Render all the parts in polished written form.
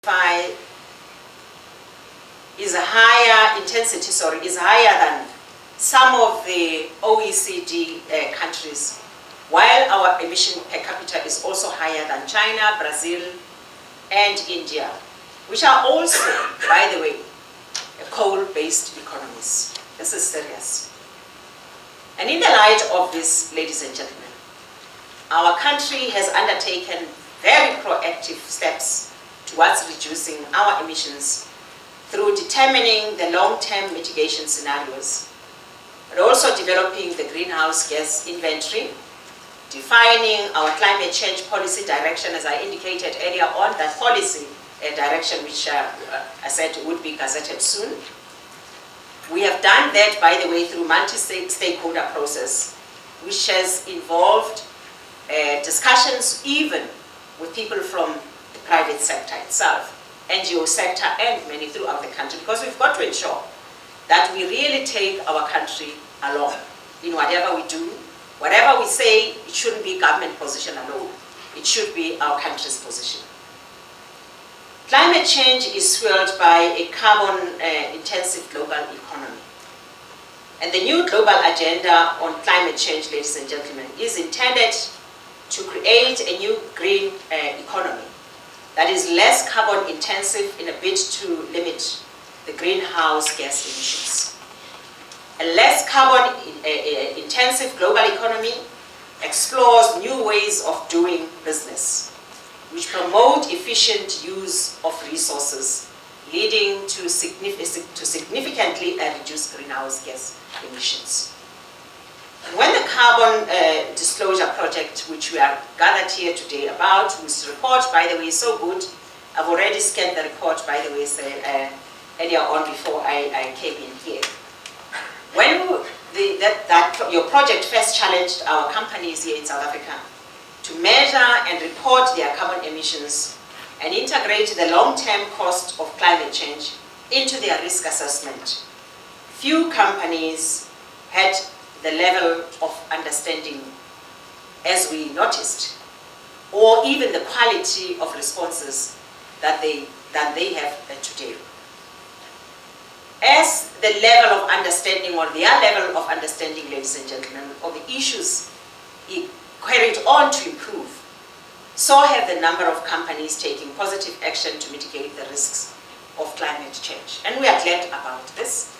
identify is higher than some of the OECD countries, while our emission per capita is also higher than China, Brazil, and India, which are also, by the way, coal-based economies. This is serious. And in the light of this, ladies and gentlemen, our country has undertaken very proactive steps towards reducing our emissions through determining the long-term mitigation scenarios, but also developing the greenhouse gas inventory, defining our climate change policy direction, as I indicated earlier on, that policy direction which I said would be gazetted soon. We have done that, by the way, through multi-stakeholder process, which has involved discussions even with people from the private sector itself, NGO sector, and many throughout the country, because we've got to ensure that we really take our country along in whatever we do. Whatever we say, it shouldn't be government position alone. It should be our country's position. Climate change is fueled by a carbon-intensive global economy. And the new global agenda on climate change, ladies and gentlemen, is intended to create a new green economy that is less carbon-intensive in a bid to limit the greenhouse gas emissions. A less carbon-intensive global economy explores new ways of doing business, which promote efficient use of resources, leading to significantly reduced greenhouse gas emissions. And when the Carbon Disclosure Project, which we are gathered here today about, whose report, by the way, is so good, I've already scanned the report, by the way, earlier on before I came in here. When your project first challenged our companies here in South Africa to measure and report their carbon emissions and integrate the long-term cost of climate change into their risk assessment, few companies had the level of understanding, as we noticed, or even the quality of responses that they have today. As the level of understanding, or their level of understanding, ladies and gentlemen, of the issues carried on to improve, so have the number of companies taking positive action to mitigate the risks of climate change. And we are glad about this.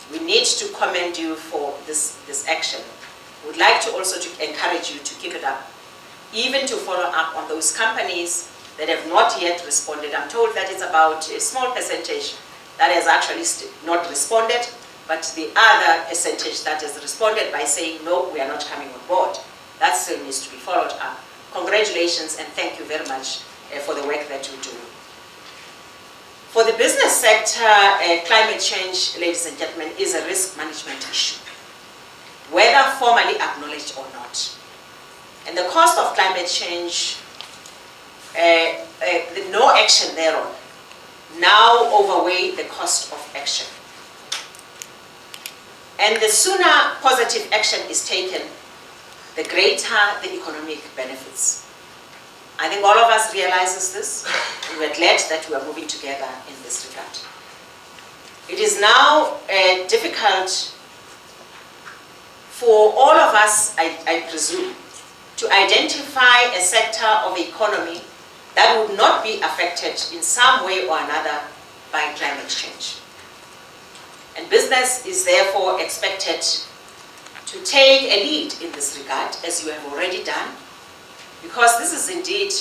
We need to commend you for this action. We would like to also encourage you to keep it up, even to follow up on those companies that have not yet responded. I'm told that it's about a small percentage that has actually not responded, but the other percentage that has responded by saying, no, we are not coming on board. That still needs to be followed up. Congratulations, and thank you very much for the work that you do. For the business sector, climate change, ladies and gentlemen, is a risk management issue, whether formally acknowledged or not. And the cost of climate change, no action thereon, now outweigh the cost of action. And the sooner positive action is taken, the greater the economic benefits. I think all of us realizes this, and we're glad that we are moving together in this regard. It is now difficult for all of us, I presume, to identify a sector of the economy that would not be affected in some way or another by climate change. And business is therefore expected to take a lead in this regard, as you have already done, because this is indeed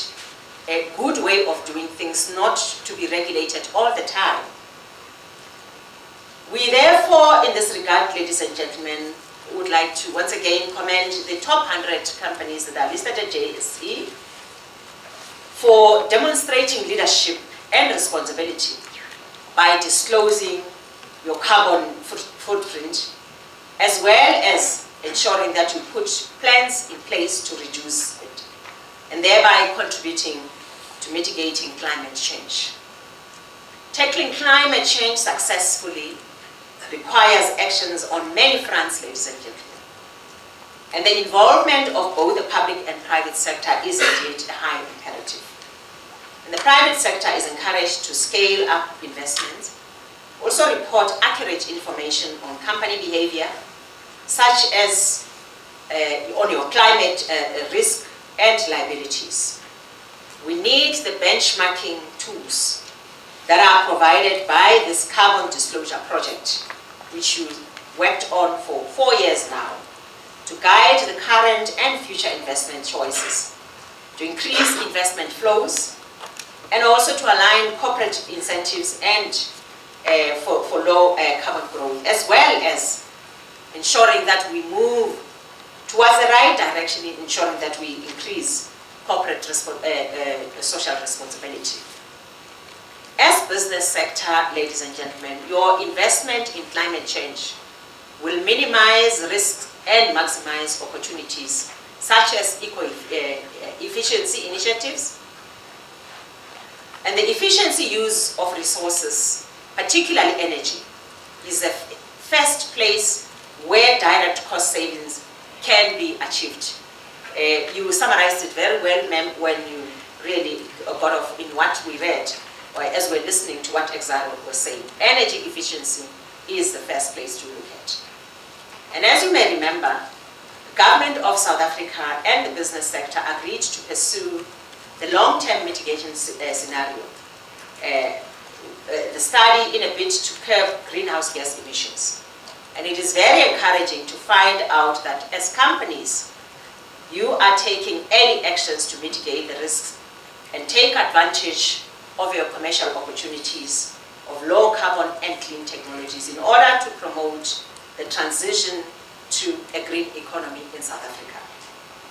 a good way of doing things, not to be regulated all the time. We therefore, in this regard, ladies and gentlemen, would like to once again commend the top 100 companies that are listed at JSE for demonstrating leadership and responsibility by disclosing your carbon footprint, as well as ensuring that you put plans in place to reduce it, and thereby contributing to mitigating climate change. Tackling climate change successfully requires actions on many fronts, ladies and gentlemen. And the involvement of both the public and private sector is indeed a high imperative. And the private sector is encouraged to scale up investments, also report accurate information on company behavior, such as on your climate risk and liabilities. We need the benchmarking tools that are provided by this carbon disclosure project, which you worked on for 4 years now, to guide the current and future investment choices, to increase investment flows, and also to align corporate incentives and for low carbon growth, as well as ensuring that we move towards the right direction in ensuring that we increase corporate social responsibility. As business sector, ladies and gentlemen, your investment in climate change will minimize risks and maximize opportunities, such as eco-efficiency initiatives and the efficiency use of resources, particularly energy, is the first place where direct cost savings can be achieved. You summarized it very well, ma'am, when you really got off in what we read, or as we're listening to what Exaro was saying. Energy efficiency is the first place to look at. And as you may remember, the government of South Africa and the business sector agreed to pursue the long-term mitigation scenario, the study in a bid to curb greenhouse gas emissions. And it is very encouraging to find out that as companies, you are taking early actions to mitigate the risks and take advantage of your commercial opportunities of low carbon and clean technologies in order to promote the transition to a green economy in South Africa.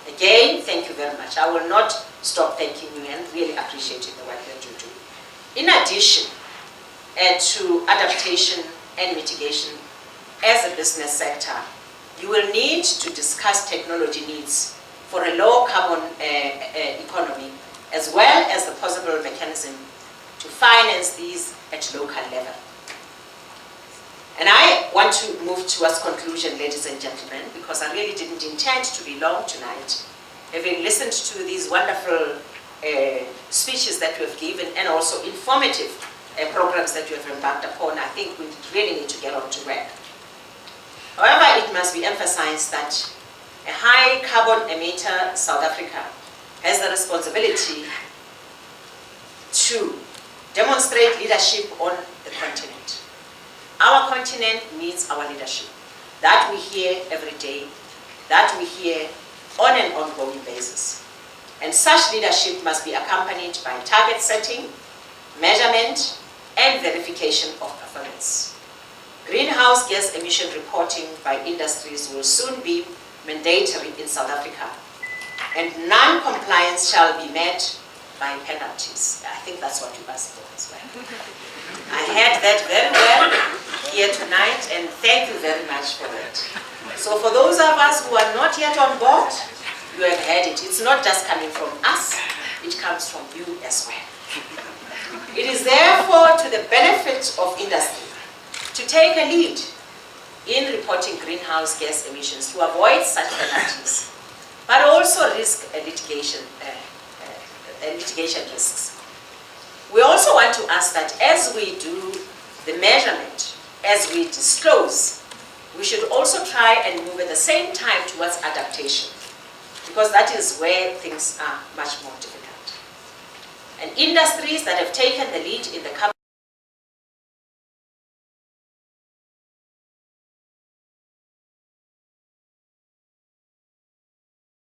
Again, thank you very much. I will not stop thanking you and really appreciating the work that you do. In addition to adaptation and mitigation as a business sector, you will need to discuss technology needs for a low carbon economy, as well as the possible mechanism to finance these at local level. And I want to move towards conclusion, ladies and gentlemen, because I really didn't intend to be long tonight. Having listened to these wonderful speeches that you have given and also informative programs that you have embarked upon, I think we really need to get on to work. However, it must be emphasized that a high carbon emitter, South Africa, has the responsibility to demonstrate leadership on the continent. Our continent needs our leadership, that we hear every day, that we hear on an ongoing basis. And such leadership must be accompanied by target setting, measurement, and verification of performance. Greenhouse gas emission reporting by industries will soon be mandatory in South Africa, and non-compliance shall be met by penalties. I think that's what you asked for as well. I heard that very well here tonight, and thank you very much for that. So for those of us who are not yet on board, you have heard it. It's not just coming from us, it comes from you as well. It is therefore to the benefit of industry to take a lead in reporting greenhouse gas emissions to avoid such penalties, but also risk litigation risks. We also want to ask that as we do the measurement, as we disclose, we should also try and move at the same time towards adaptation, because that is where things are much more difficult. And industries that have taken the lead in the